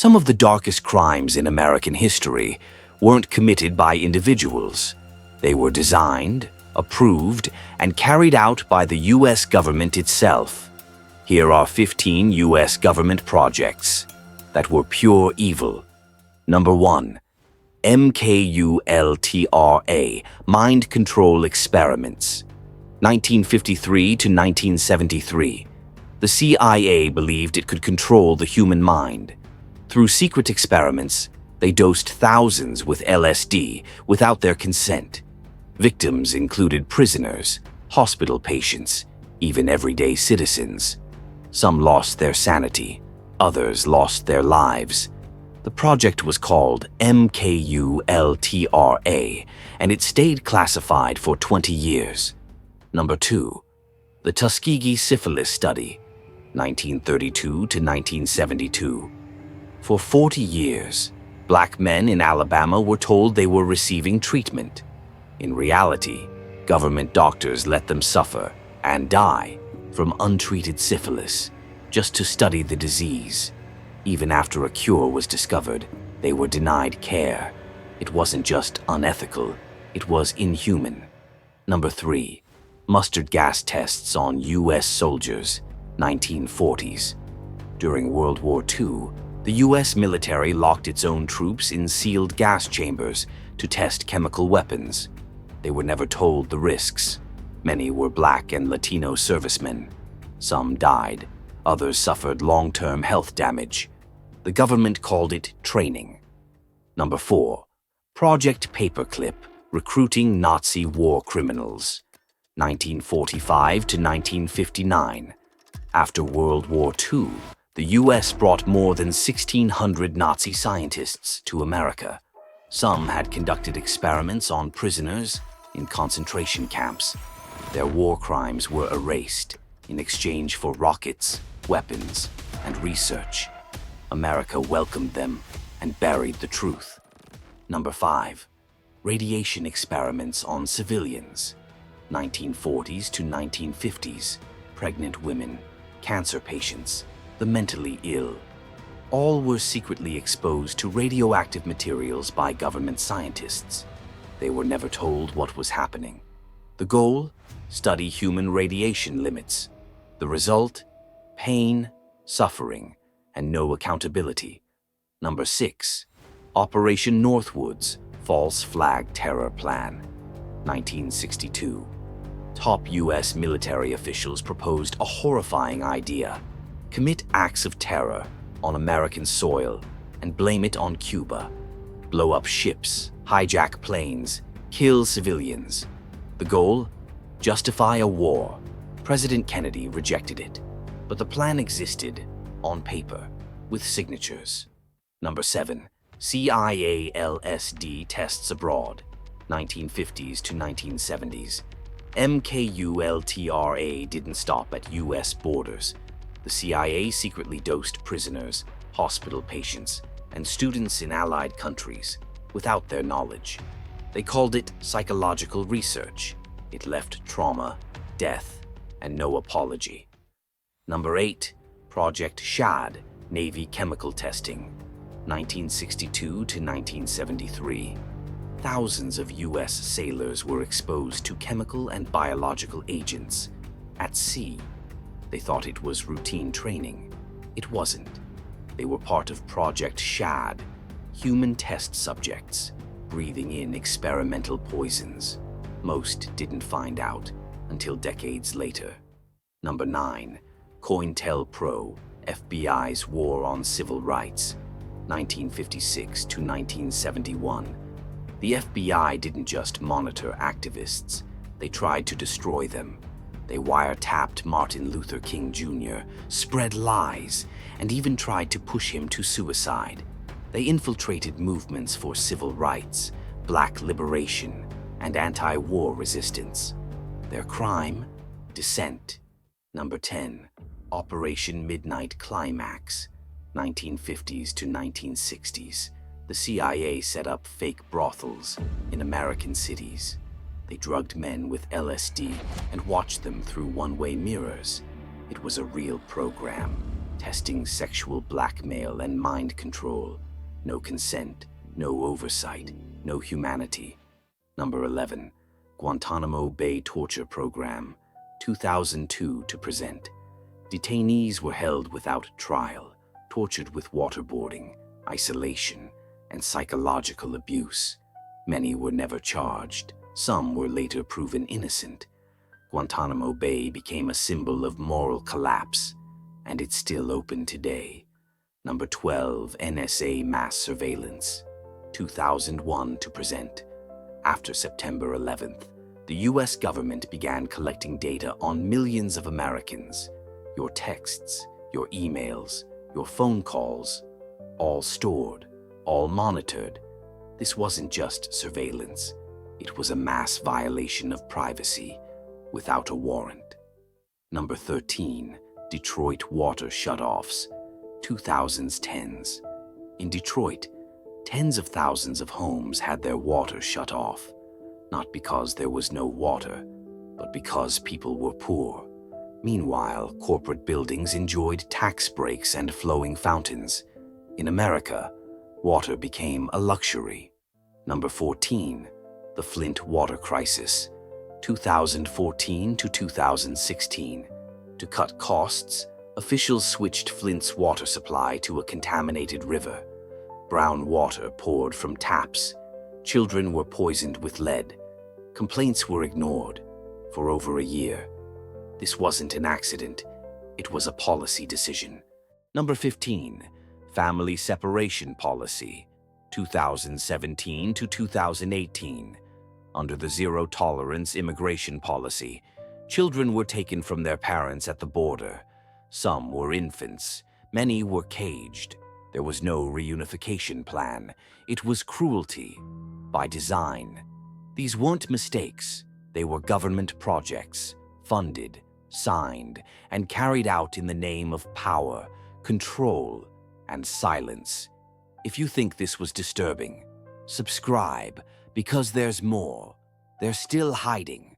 Some of the darkest crimes in American history weren't committed by individuals. They were designed, approved, and carried out by the U.S. government itself. Here are 15 U.S. government projects that were pure evil. Number 1. MKULTRA, Mind Control Experiments. 1953 to 1973. The CIA believed it could control the human mind. Through secret experiments, they dosed thousands with LSD without their consent. Victims included prisoners, hospital patients, even everyday citizens. Some lost their sanity, others lost their lives. The project was called MKULTRA, and it stayed classified for 20 years. Number 2. The Tuskegee Syphilis Study, 1932 to 1972. For 40 years, black men in Alabama were told they were receiving treatment. In reality, government doctors let them suffer and die from untreated syphilis just to study the disease. Even after a cure was discovered, they were denied care. It wasn't just unethical, it was inhuman. Number 3. Mustard gas tests on U.S. soldiers, 1940s. During World War II, the U.S. military locked its own troops in sealed gas chambers to test chemical weapons. They were never told the risks. Many were black and Latino servicemen. Some died. Others suffered long-term health damage. The government called it training. Number 4. Project Paperclip, Recruiting Nazi War Criminals. 1945 to 1959. After World War II, the U.S. brought more than 1,600 Nazi scientists to America. Some had conducted experiments on prisoners in concentration camps. Their war crimes were erased in exchange for rockets, weapons, and research. America welcomed them and buried the truth. Number 5. Radiation experiments on civilians. 1940s to 1950s. Pregnant women, cancer patients, the mentally ill. All were secretly exposed to radioactive materials by government scientists. They were never told what was happening. The goal? Study human radiation limits. The result? Pain, suffering, and no accountability. Number 6. Operation Northwoods, False Flag Terror Plan. 1962. Top U.S. military officials proposed a horrifying idea: commit acts of terror on American soil and blame it on Cuba. Blow up ships, hijack planes, kill civilians. The goal? Justify a war. President Kennedy rejected it, but the plan existed on paper with signatures. Number 7. CIA LSD tests abroad, 1950s to 1970s. MKULTRA didn't stop at U.S. borders. The CIA secretly dosed prisoners, hospital patients, and students in allied countries without their knowledge. They called it psychological research. It left trauma, death, and no apology. Number 8. Project SHAD, Navy Chemical Testing, 1962 to 1973. Thousands of U.S. sailors were exposed to chemical and biological agents at sea. They thought it was routine training. It wasn't. They were part of Project SHAD, human test subjects, breathing in experimental poisons. Most didn't find out until decades later. Number 9. COINTELPRO, FBI's War on Civil Rights, 1956 to 1971. The FBI didn't just monitor activists, they tried to destroy them. They wiretapped Martin Luther King Jr., spread lies, and even tried to push him to suicide. They infiltrated movements for civil rights, black liberation, and anti-war resistance. Their crime? Dissent. Number 10. Operation Midnight Climax, 1950s to 1960s. The CIA set up fake brothels in American cities. They drugged men with LSD and watched them through one-way mirrors. It was a real program. testing sexual blackmail and mind control. No consent, no oversight, no humanity. Number 11. Guantanamo Bay Torture Program, 2002 to present. Detainees were held without trial, tortured with waterboarding, isolation, and psychological abuse. Many were never charged. Some were later proven innocent. Guantanamo Bay became a symbol of moral collapse, and it's still open today. Number 12, NSA Mass Surveillance, 2001 to present. After September 11th, the US government began collecting data on millions of Americans. Your texts, your emails, your phone calls, all stored, all monitored. This wasn't just surveillance. It was a mass violation of privacy without a warrant. Number 13, Detroit water shutoffs, 2010s. In Detroit, tens of thousands of homes had their water shut off, not because there was no water, but because people were poor. Meanwhile, corporate buildings enjoyed tax breaks and flowing fountains. In America, water became a luxury. Number 14, the Flint water crisis, 2014 to 2016. To cut costs, officials switched Flint's water supply to a contaminated river. Brown water poured from taps. Children were poisoned with lead. Complaints were ignored for over a year. This wasn't an accident. It was a policy decision. Number 15, Family Separation Policy, 2017 to 2018. Under the zero-tolerance immigration policy, children were taken from their parents at the border. Some were infants. Many were caged. There was no reunification plan. It was cruelty by design. These weren't mistakes. They were government projects, funded, signed, and carried out in the name of power, control, and silence. If you think this was disturbing, subscribe, because there's more. They're still hiding.